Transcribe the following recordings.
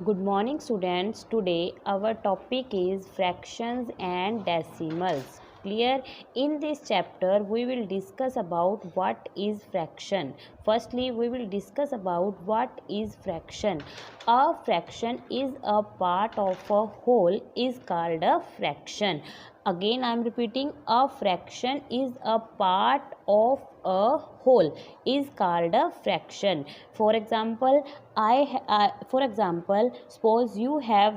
Good morning students. Today our topic is fractions and decimals. Clear? In this chapter we will discuss about what is fraction. Firstly we will discuss about what is fraction. A fraction is a part of a whole is called a fraction. Again I am repeating, a fraction is a part of a whole is called a fraction. For example, suppose you have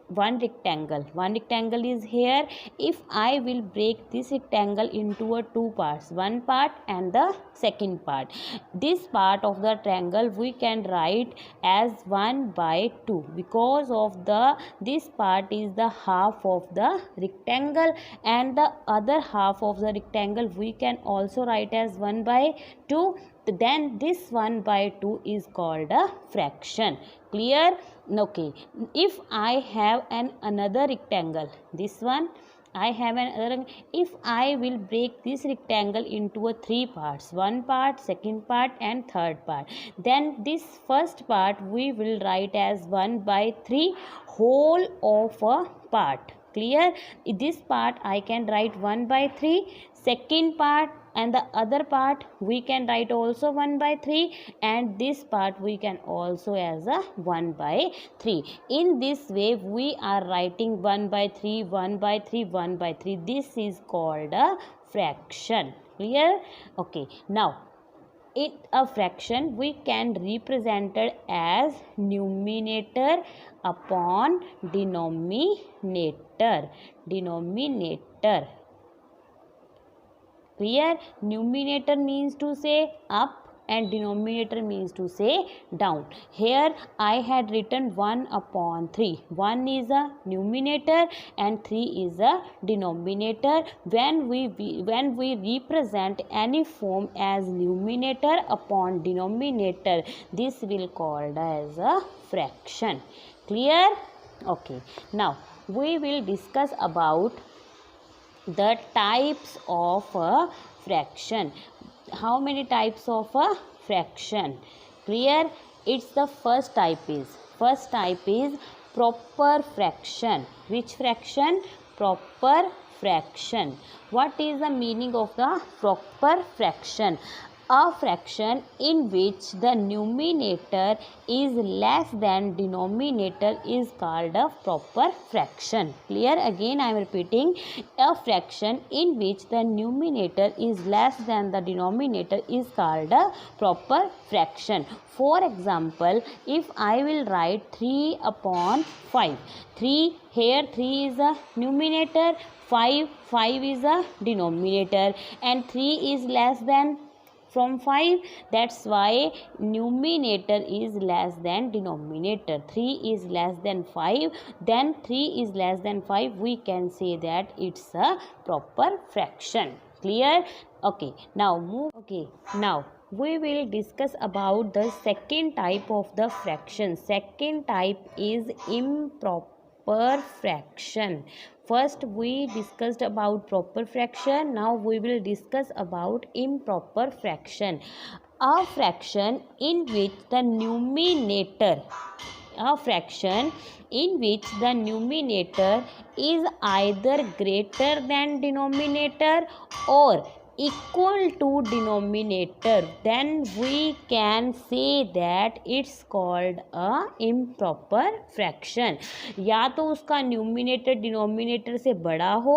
one rectangle is here. If I will break this rectangle into a two parts, one part and the second part, this part of the triangle we can write as 1/2 because of the this part is the half of the rectangle and the other half of the rectangle we can also write as 1/2. Then this 1/2 is called a fraction. Clear? Okay, if I have another rectangle, this one I have another, if I will break this rectangle into a three parts, one part, second part and third part, then this first part we will write as 1/3 whole of a part. Clear? This part I can write 1/3, second part and the other part we can write also 1/3, and this part we can also as a 1/3. In this way we are writing 1/3, 1/3, 1/3. This is called a fraction. Clear? Okay, now in a fraction we can represent it as numerator upon denominator. Clear? Numerator means to say up and denominator means to say down. Here I had written 1/3. 1 is a numerator and 3 is a denominator. When we represent any form as numerator upon denominator, this will called as a fraction. Clear? Okay. Now we will discuss about the types of a fraction. How many types of a fraction? Clear? It's the first type is proper fraction. Which fraction? Proper fraction. What is the meaning of the proper fraction? A fraction in which the numerator is less than denominator is called a proper fraction. Clear? Again I am repeating, a fraction in which the numerator is less than the denominator is called a proper fraction. For example, if I will write 3/5, 3 here 3 is a numerator, 5 is a denominator, and 3 is less than from 5, that's why numerator is less than denominator. 3 is less than 5, then 3 is less than 5, we can say that it's a proper fraction. Clear? Okay, now we will discuss about the second type of the fraction. Second type is improper fraction. First we discussed about proper fraction. Now we will discuss about improper fraction. A fraction in which the numerator is either greater than denominator or equal to denominator, then we can say that it's called a improper fraction. या तो उसका numerator denominator से बड़ा हो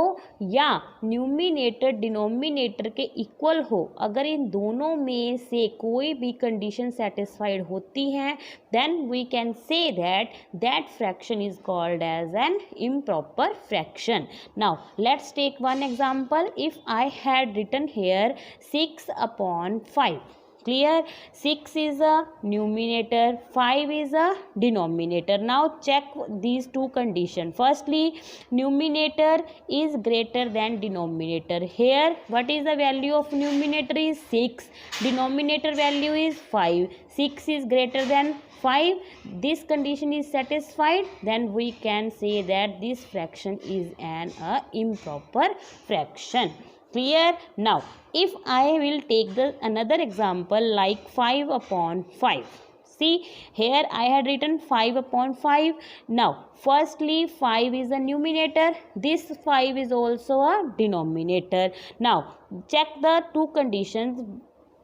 या numerator denominator के equal हो, अगर इन दोनों में से कोई भी कंडीशन सेटिस्फाइड होती है, then we can say that fraction is called as an improper fraction. Now let's take one example. If I had written here 6/5. Clear? 6 is a numerator, 5 is a denominator. Now check these two conditions. Firstly, numerator is greater than denominator. Here what is the value of numerator is 6, denominator value is 5. 6 is greater than 5. This condition is satisfied, then we can say that this fraction is an improper fraction. Clear? Now if I will take another example like 5/5. See, here I had written 5 upon 5. Now, firstly, 5 is a numerator. This 5 is also a denominator. Now, check the two conditions.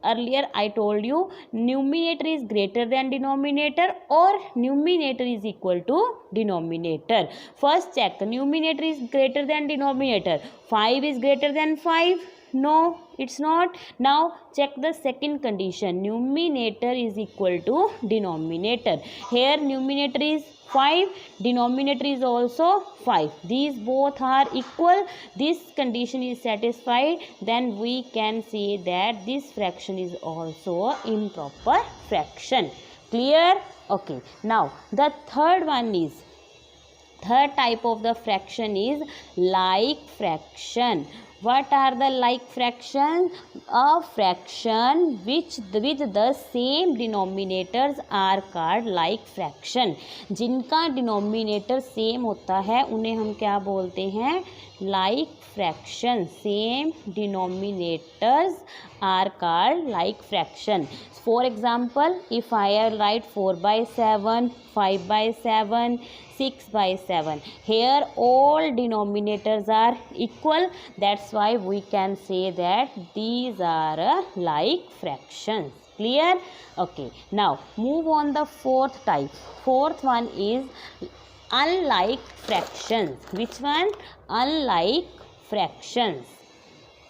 Earlier I told you numerator is greater than denominator or numerator is equal to denominator. First check, numerator is greater than denominator. 5 is greater than 5. No, it's not. Now check the second condition, numerator is equal to denominator. Here numerator is 5, denominator is also 5. These both are equal. This condition is satisfied. Then we can say that this fraction is also improper fraction. Clear? Okay. Now the third type of the fraction is like fraction. What are the like fractions? A fraction which with the same denominators are called like fraction. जिनका denominator same होता है उन्हें हम क्या बोलते हैं? Like fraction. Same denominators are called like fraction. For example, if I write 4 by 7, 5 by 7, 6 by 7, here all denominators are equal. That's why we can say that these are like fractions. Clear? Okay. Now move on the fourth type. Fourth one is unlike fractions. Which one? Unlike fractions.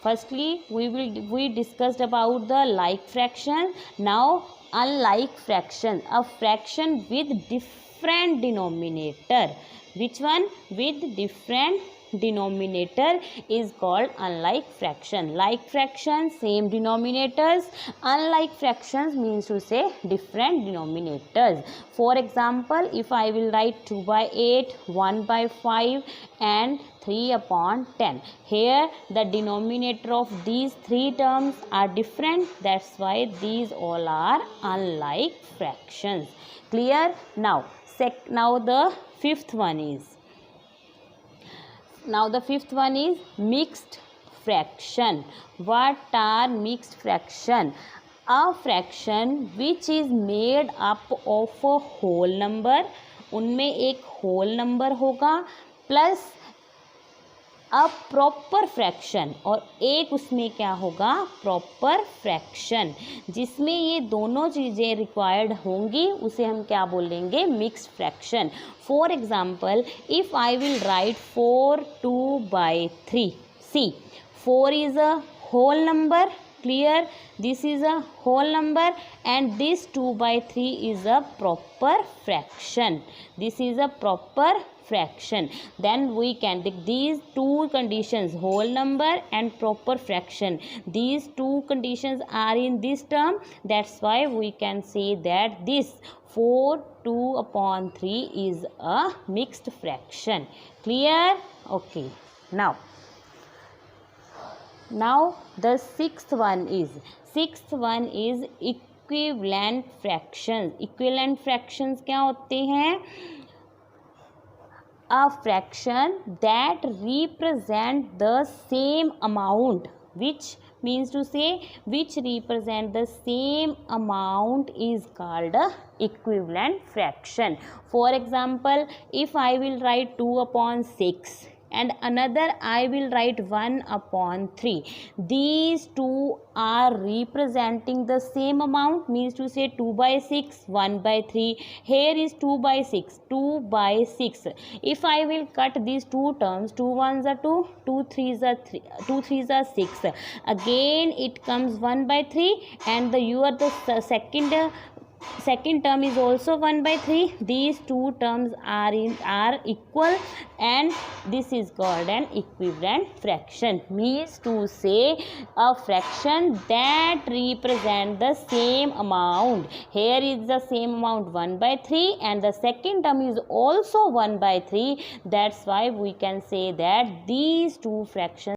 Firstly, we discussed about the like fraction. Now unlike fraction, a fraction with different denominator. Which one? With different denominator is called unlike fraction. Like fraction, same denominators. Unlike fractions means to say different denominators. For example, if I will write 2 by 8, 1 by 5 and 3 upon 10. Here the denominator of these three terms are different. That's why these all are unlike fractions. Clear? Now the fifth one is mixed fraction. What are mixed fraction? A fraction which is made up of a whole number, उनमें एक whole number होगा plus a proper fraction और एक उसमें क्या होगा? Proper fraction. जिसमें ये दोनों चीज़ें रिक्वायर्ड होंगी उसे हम क्या बोलेंगे? Mixed fraction. For example, if I will write 4 2 by 3. See, 4 is a whole number. Clear? This is a whole number and this 2 by 3 is a proper fraction. This is a proper fraction. Then we can take these two conditions, whole number and proper fraction. These two conditions are in this term. That's why we can say that this 4 2 upon 3 is a mixed fraction. Clear? Okay. Now the sixth one is equivalent fractions. Equivalent fractions क्या होते हैं? A fraction that represent the same amount, which means to say which represent the same amount is called a equivalent fraction. For example, if I will write 2 upon 6 and another I will write 1 upon 3. These two are representing the same amount, means to say 2 by 6, 1 by 3. Here is 2 by 6, 2 by 6. If I will cut these two terms, 2 1s are 2, 2 3s are 3, 2 3s are 6. Again it comes 1 by 3 and the second term is also 1 by 3. These two terms are equal and this is called an equivalent fraction. Means to say a fraction that represent the same amount. Here is the same amount 1 by 3 and the second term is also 1 by 3. That's why we can say that these two fractions